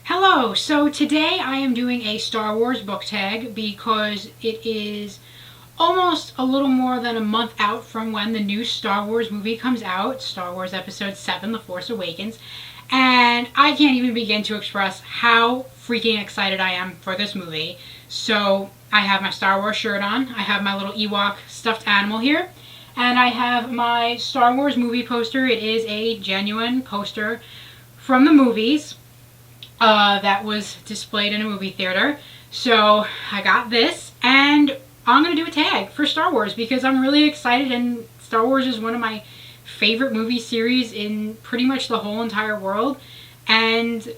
Hello, so today I am doing a Star Wars book tag because it is almost a little more than a month out from when the new Star Wars movie comes out, Star Wars Episode 7, The Force Awakens, and I can't even begin to express how freaking excited I am for this movie. So I have my Star Wars shirt on, I have my little Ewok stuffed animal here, and I have my Star Wars movie poster. It is a genuine poster from the movies. That was displayed in a movie theater. So I got this, and I'm going to do a tag for Star Wars because I'm really excited, and Star Wars is one of my favorite movie series in pretty much the whole entire world, and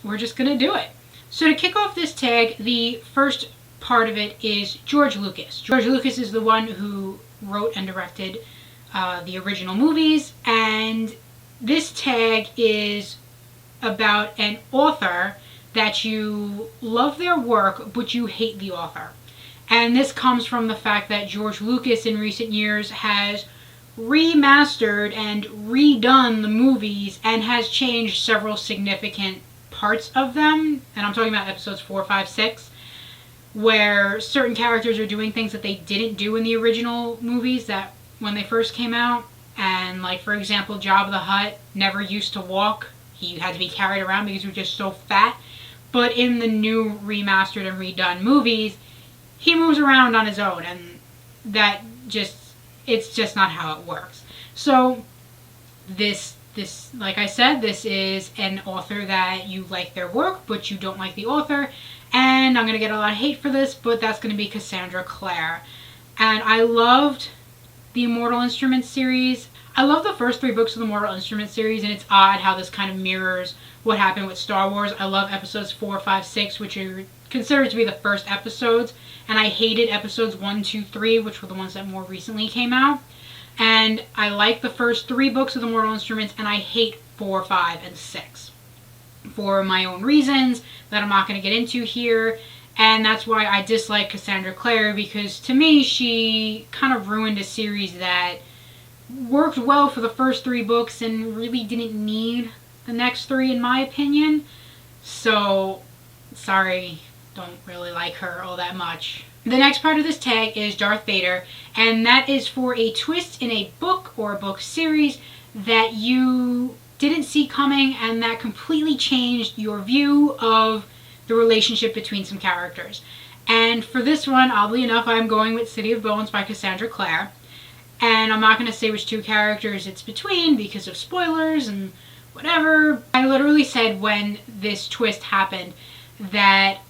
we're just going to do it. So to kick off this tag, the first part of it is George Lucas. George Lucas is the one who wrote and directed the original movies, and this tag is about an author that you love their work, but you hate the author. And this comes from the fact that George Lucas in recent years has remastered and redone the movies and has changed several significant parts of them. And I'm talking about episodes 4, 5, 6, where certain characters are doing things that they didn't do in the original movies that when they first came out. And like, for example, Jabba the Hutt never used to walk. He had to be carried around because he was just so fat. But in the new remastered and redone movies, he moves around on his own, and it's just not how it works. So this, like I said, this is an author that you like their work, but you don't like the author. And I'm going to get a lot of hate for this, but that's going to be Cassandra Clare. And I loved the Immortal Instruments series. I love the first 3 books of the Mortal Instruments series, and it's odd how this kind of mirrors what happened with Star Wars. I love episodes 4, 5, 6, which are considered to be the first episodes, and I hated episodes 1, 2, 3, which were the ones that more recently came out. And I like the first 3 books of the Mortal Instruments, and I hate 4, 5, and 6 for my own reasons that I'm not going to get into here. And that's why I dislike Cassandra Clare, because to me she kind of ruined a series that worked well for the first 3 books and really didn't need the next 3 in my opinion. So, sorry, don't really like her all that much. The next part of this tag is Darth Vader, and that is for a twist in a book or a book series that you didn't see coming and that completely changed your view of the relationship between some characters. And for this one, oddly enough, I'm going with City of Bones by Cassandra Clare. And I'm not going to say which 2 characters it's between because of spoilers and whatever. I literally said when this twist happened that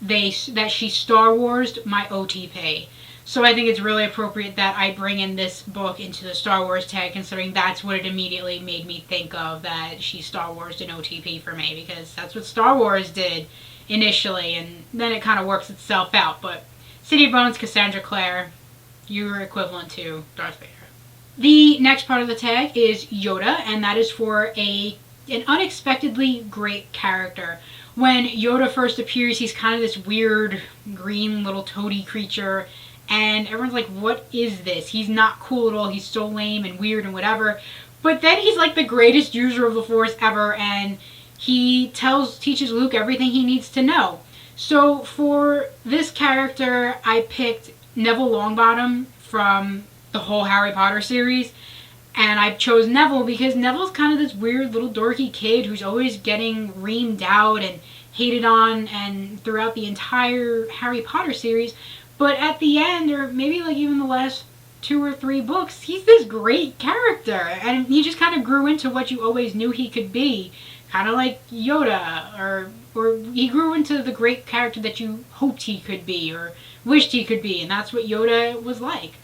she Star Wars'd my OTP. So I think it's really appropriate that I bring in this book into the Star Wars tag, considering that's what it immediately made me think of, that she Star Wars'd an OTP for me, because that's what Star Wars did initially, and then it kind of works itself out. But City of Bones, Cassandra Clare, you're equivalent to Darth Vader. The next part of the tag is Yoda, and that is for an unexpectedly great character. When Yoda first appears, he's kind of this weird green little toady creature, and everyone's like, what is this? He's not cool at all. He's so lame and weird and whatever. But then he's like the greatest user of the Force ever, and he teaches Luke everything he needs to know. So for this character, I picked Neville Longbottom from the whole Harry Potter series, and I chose Neville because Neville's kind of this weird little dorky kid who's always getting reamed out and hated on and throughout the entire Harry Potter series. But at the end, or maybe like even the last 2 or 3 books, he's this great character, and he just kind of grew into what you always knew he could be, kind of like Yoda, or he grew into the great character that you hoped he could be or wished he could be, and that's what Yoda was like.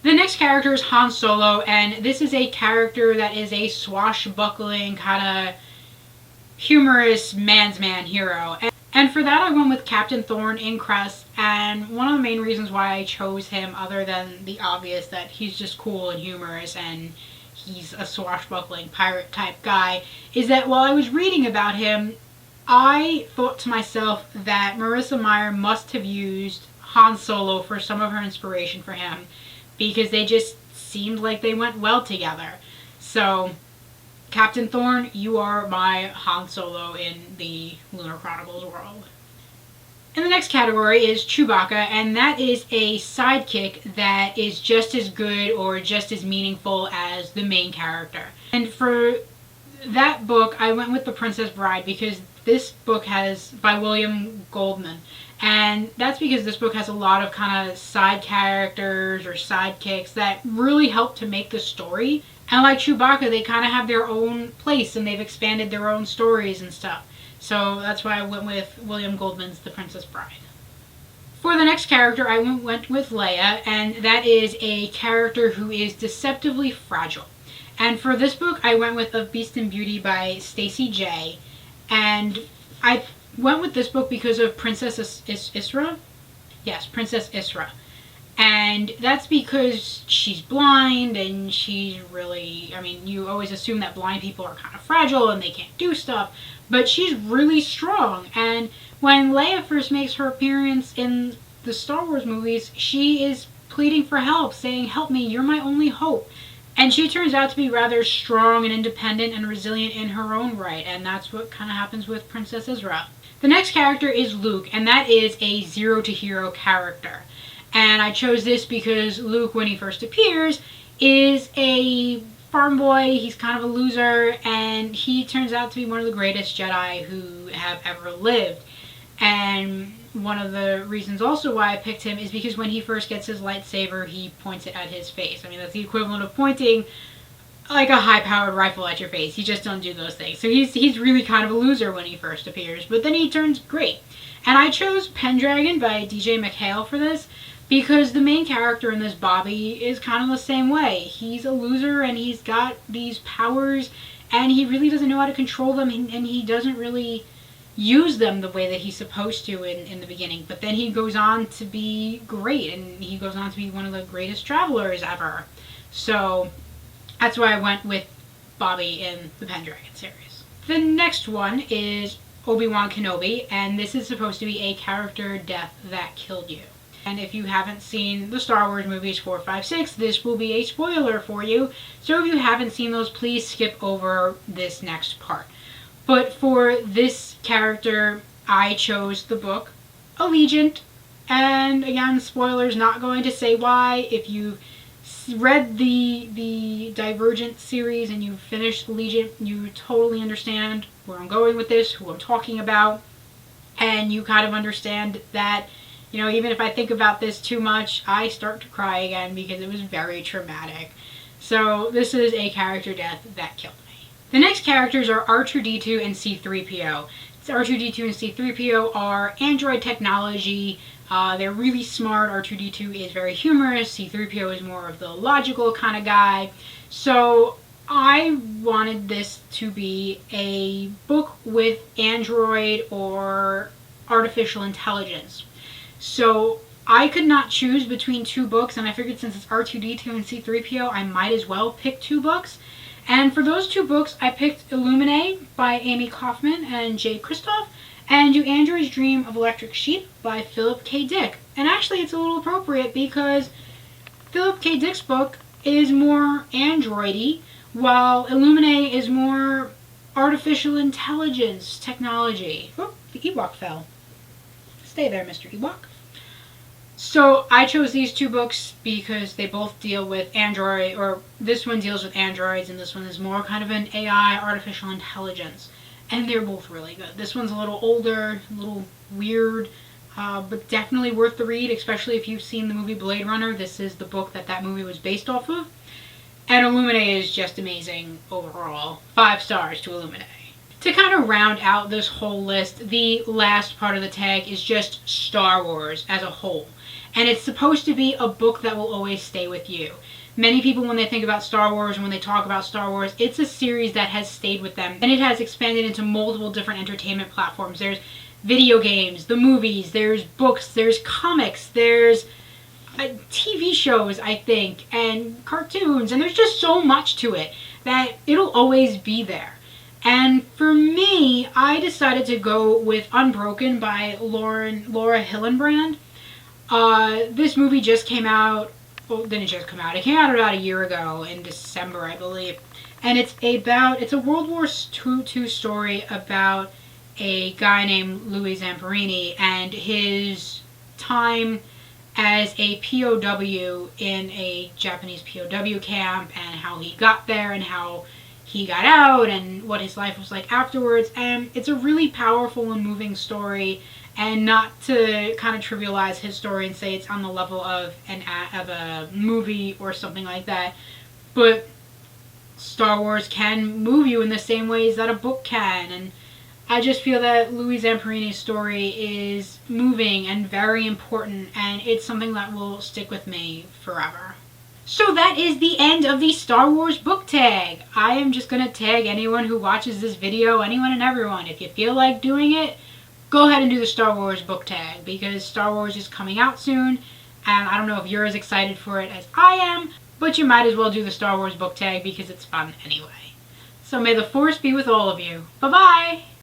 The next character is Han Solo, and this is a character that is a swashbuckling, kind of humorous man's man hero. And for that I went with Captain Thorn in Crest, and one of the main reasons why I chose him, other than the obvious that he's just cool and humorous and he's a swashbuckling pirate type guy, is that while I was reading about him, I thought to myself that Marissa Meyer must have used Han Solo for some of her inspiration for him, because they just seemed like they went well together. So Captain Thorne, you are my Han Solo in the Lunar Chronicles world. And the next category is Chewbacca, and that is a sidekick that is just as good or just as meaningful as the main character. And for that book, I went with The Princess Bride because this book has, by William Goldman, and that's because this book has a lot of kind of side characters or sidekicks that really help to make the story. And like Chewbacca, they kind of have their own place and they've expanded their own stories and stuff. So that's why I went with William Goldman's The Princess Bride. For the next character, I went with Leia, and that is a character who is deceptively fragile. And for this book, I went with Of Beast and Beauty by Stacey J. And I went with this book because of Princess Isra. Yes, Princess Isra. And that's because she's blind and she's really, I mean, you always assume that blind people are kind of fragile and they can't do stuff, but she's really strong. And when Leia first makes her appearance in the Star Wars movies, she is pleading for help, saying, "Help me, you're my only hope." And she turns out to be rather strong and independent and resilient in her own right, and that's what kind of happens with Princess Isra. The next character is Luke, and that is a zero to hero character. And I chose this because Luke, when he first appears, is a farm boy. He's kind of a loser, and he turns out to be one of the greatest Jedi who have ever lived. And one of the reasons also why I picked him is because when he first gets his lightsaber, he points it at his face. I mean, that's the equivalent of pointing like a high-powered rifle at your face. You just don't do those things. So he's really kind of a loser when he first appears, but then he turns great. And I chose Pendragon by DJ McHale for this because the main character in this, Bobby, is kind of the same way. He's a loser and he's got these powers and he really doesn't know how to control them, and he doesn't really use them the way that he's supposed to in the beginning. But then he goes on to be great, and he goes on to be one of the greatest travelers ever. So that's why I went with Bobby in the Pendragon series. The next one is Obi-Wan Kenobi, and this is supposed to be a character death that killed you. And if you haven't seen the Star Wars movies 4, 5, 6, this will be a spoiler for you. So if you haven't seen those, please skip over this next part. But for this character, I chose the book Allegiant. And again, spoilers, not going to say why. If you read the Divergent series and you finished Allegiant, you totally understand where I'm going with this, who I'm talking about. And you kind of understand that, you know, even if I think about this too much, I start to cry again because it was very traumatic. So this is a character death that killed me. The next characters are R2-D2 and C-3PO. R2-D2 and C-3PO are android technology. They're really smart. R2-D2 is very humorous. C-3PO is more of the logical kind of guy. So I wanted this to be a book with android or artificial intelligence. So I could not choose between two books, and I figured since it's R2-D2 and C-3PO, I might as well pick two books. And for those two books, I picked Illuminae by Amy Kaufman and Jay Kristoff, and Do Androids Dream of Electric Sheep by Philip K. Dick. And actually it's a little appropriate because Philip K. Dick's book is more androidy, while Illuminae is more artificial intelligence technology. Oh, the Ewok fell. Stay there, Mr. Ewok. So I chose these two books because they both deal with android, or this one deals with androids and this one is more kind of an AI, artificial intelligence. And they're both really good. This one's a little older, a little weird, but definitely worth the read, especially if you've seen the movie Blade Runner. This is the book that movie was based off of. And Illuminae is just amazing overall. 5 stars to Illuminae. To kind of round out this whole list, the last part of the tag is just Star Wars as a whole. And it's supposed to be a book that will always stay with you. Many people, when they think about Star Wars and when they talk about Star Wars, it's a series that has stayed with them. And it has expanded into multiple different entertainment platforms. There's video games, the movies, there's books, there's comics, there's TV shows, I think, and cartoons. And there's just so much to it that it'll always be there. And for me, I decided to go with Unbroken by Laura Hillenbrand. This movie just came out, well, didn't just come out, it came out about a year ago in December, I believe. And it's a World War II story about a guy named Louis Zamperini and his time as a POW in a Japanese POW camp, and how he got there and how he got out and what his life was like afterwards. And it's a really powerful and moving story, and not to kind of trivialize his story and say it's on the level of a movie or something like that, but Star Wars can move you in the same ways that a book can. And I just feel that Louis Zamperini's story is moving and very important, and it's something that will stick with me forever. So that is the end of the Star Wars book tag. I am just going to tag anyone who watches this video, anyone and everyone. If you feel like doing it, go ahead and do the Star Wars book tag, because Star Wars is coming out soon, and I don't know if you're as excited for it as I am, but you might as well do the Star Wars book tag because it's fun anyway. So may the Force be with all of you. Bye-bye!